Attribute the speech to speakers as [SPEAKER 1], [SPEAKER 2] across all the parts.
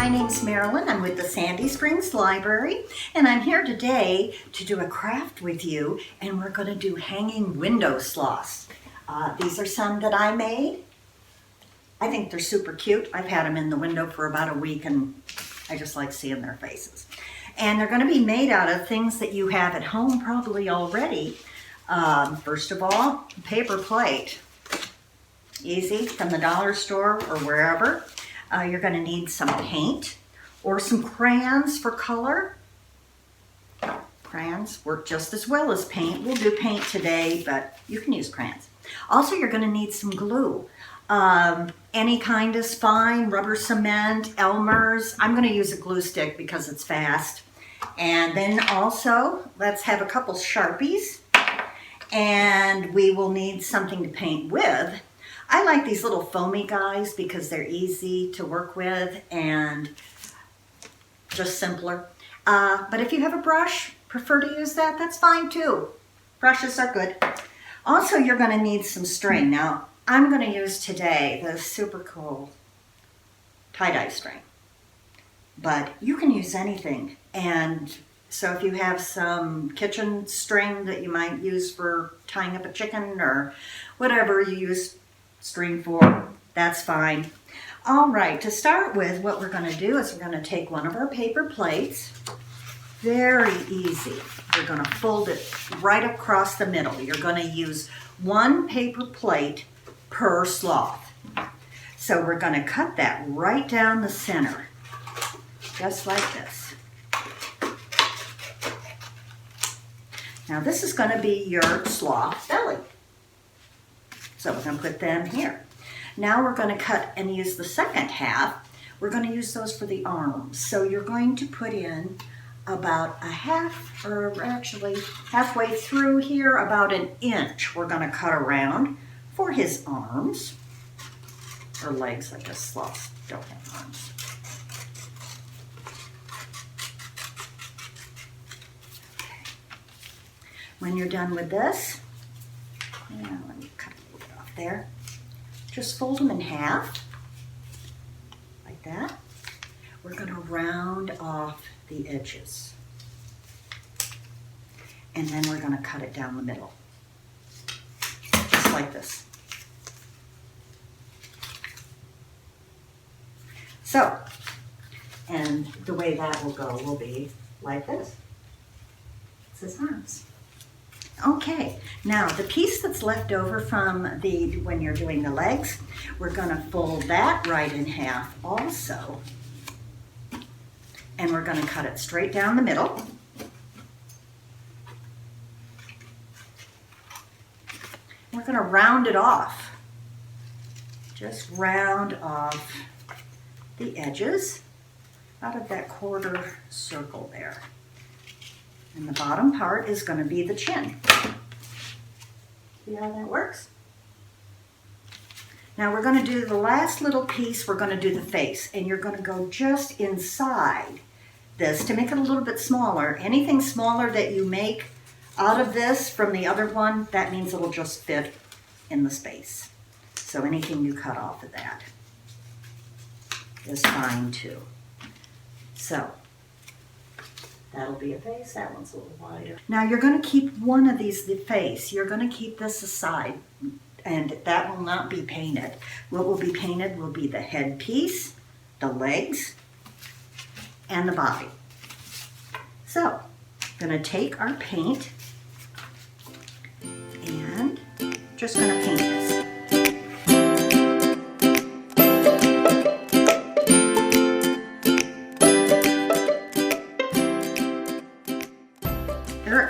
[SPEAKER 1] My name's Marilyn. I'm with the Sandy Springs Library, and I'm here today to do a craft with you, and we're going to do hanging window sloths. These are some that I made. I think they're super cute. I've had them in the window for about a week, and I just like seeing their faces. And they're going to be made out of things that you have at home probably already. First of all, paper plate. Easy, from the dollar store or wherever. You're going to need some paint or some crayons for color. Crayons work just as well as paint. We'll do paint today, but you can use crayons. Also, you're going to need some glue. Any kind is fine, rubber cement, Elmer's. I'm going to use a glue stick because it's fast. And then also, let's have a couple Sharpies. And we will need something to paint with. I like these little foamy guys because they're easy to work with and just simpler. But if you have a brush, prefer to use that, that's fine too. Brushes are good. Also, you're going to need some string. Now, I'm going to use today the super cool tie-dye string. But you can use anything. And so if you have some kitchen string that you might use for tying up a chicken or whatever you use string for, that's fine. All right, to start with, what we're going to do is we're going to take one of our paper plates. Very easy. We're going to fold it right across the middle. You're going to use one paper plate per sloth. So we're going to cut that right down the center, just like this. Now this is going to be your sloth belly. So we're going to put them here. Now we're going to cut and use the second half. We're going to use those for the arms. So you're going to put in about a half, or actually halfway through here, about an inch. We're going to cut around for his arms, or legs. I guess sloths don't have arms. Okay. When you're done with this, let me cut a little bit off there. Just fold them in half, like that. We're going to round off the edges. And then we're going to cut it down the middle, just like this. So, and the way that will go will be like this. It's his arms. Okay, now the piece that's left over from when you're doing the legs, we're going to fold that right in half also. And we're going to cut it straight down the middle. We're going to round it off. Just round off the edges out of that quarter circle there. And the bottom part is going to be the chin. See how that works? Now we're going to do the last little piece. We're going to do the face. And you're going to go just inside this to make it a little bit smaller. Anything smaller that you make out of this from the other one, that means it'll just fit in the space. So anything you cut off of that is fine too. So that'll be a face. That one's a little wider. Now you're going to keep one of these the face. You're going to keep this aside, and that will not be painted. What will be painted will be the head piece, the legs, and the body. So I'm going to take our paint and just going to paint this.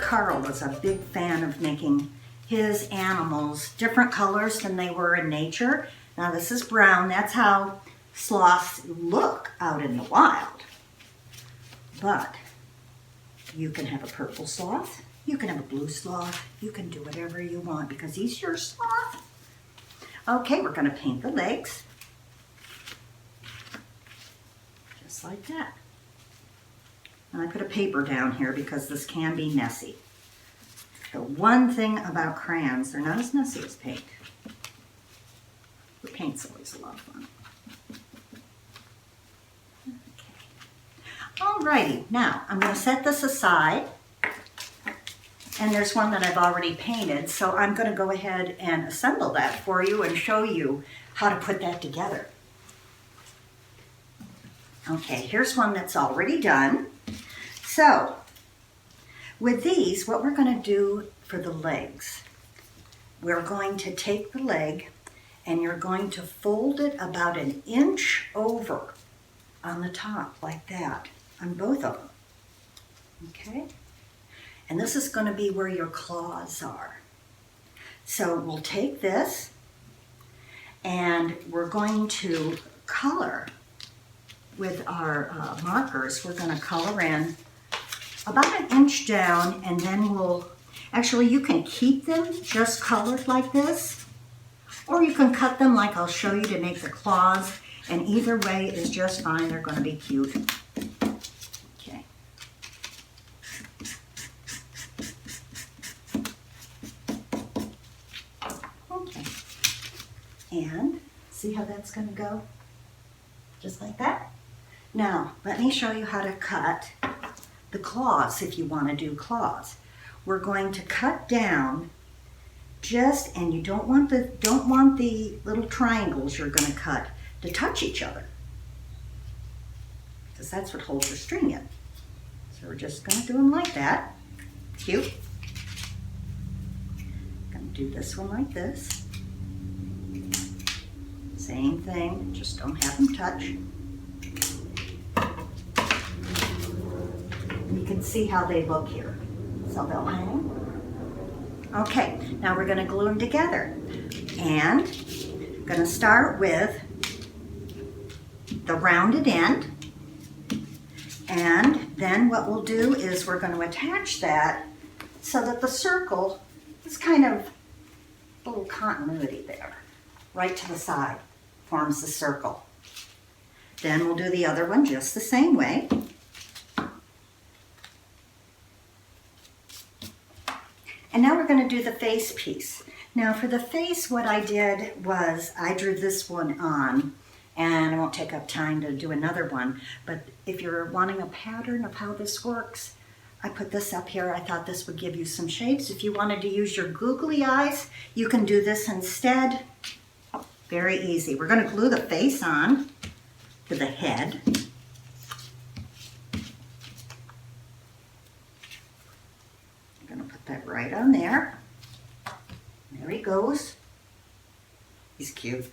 [SPEAKER 1] Carl was a big fan of making his animals different colors than they were in nature. Now this is brown. That's how sloths look out in the wild. But you can have a purple sloth. You can have a blue sloth. You can do whatever you want because he's your sloth. Okay, we're going to paint the legs. Just like that. And I put a paper down here because this can be messy. The one thing about crayons, they're not as messy as paint. But paint's always a lot of fun. Okay. Alrighty, now I'm going to set this aside. And there's one that I've already painted, so I'm going to go ahead and assemble that for you and show you how to put that together. Okay, here's one that's already done. So, with these, what we're going to do for the legs, we're going to take the leg and you're going to fold it about 1 inch over on the top, like that, on both of them. Okay? And this is going to be where your claws are. So we'll take this and we're going to color with our markers. We're going to color in about 1 inch down, and then we'll, actually you can keep them just colored like this, or you can cut them like I'll show you to make the claws, and either way is just fine. They're going to be cute. And see how that's going to go? Just like that. Now, let me show you how to cut the claws if you want to do claws. We're going to cut down just, and you don't want the little triangles you're going to cut to touch each other, because that's what holds your string in. So we're just going to do them like that. Cute. Going to do this one like this. Same thing, just don't have them touch. You can see how they look here. So they'll hang. Okay, now we're going to glue them together. And I'm going to start with the rounded end. And then what we'll do is we're going to attach that so that the circle is kind of a little continuity there, right to the side. Forms the circle. Then we'll do the other one just the same way. And now we're going to do the face piece. Now for the face, what I did was I drew this one on, and I won't take up time to do another one, but if you're wanting a pattern of how this works, I put this up here. I thought this would give you some shapes. If you wanted to use your googly eyes, you can do this instead. Very easy. We're going to glue the face on to the head. I'm going to put that right on there. There he goes. He's cute.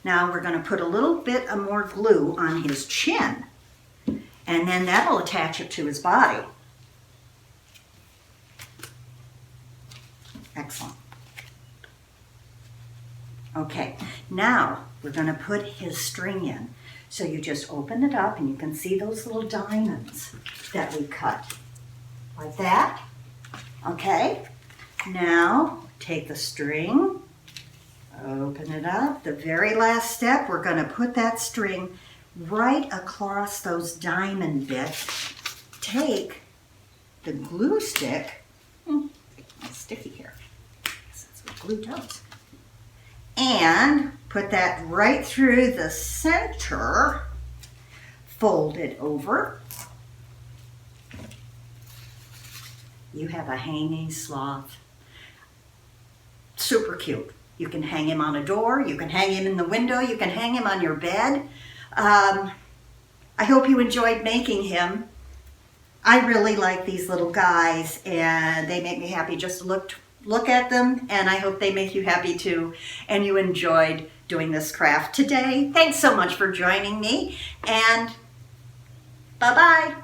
[SPEAKER 1] Now we're going to put a little bit of more glue on his chin, and then that'll attach it to his body. Excellent. Okay, now we're going to put his string in. So you just open it up and you can see those little diamonds that we cut. Like that. Okay, now take the string, open it up. The very last step, we're going to put that string right across those diamond bits. Take the glue stick, it's sticky here, that's what glue does, and put that right through the center, fold it over. You have a hanging sloth. Super cute. You can hang him on a door, you can hang him in the window, you can hang him on your bed. I hope you enjoyed making him. I really like these little guys, and they make me happy just to look at them, and I hope they make you happy too, and you enjoyed doing this craft today. Thanks so much for joining me, and bye-bye.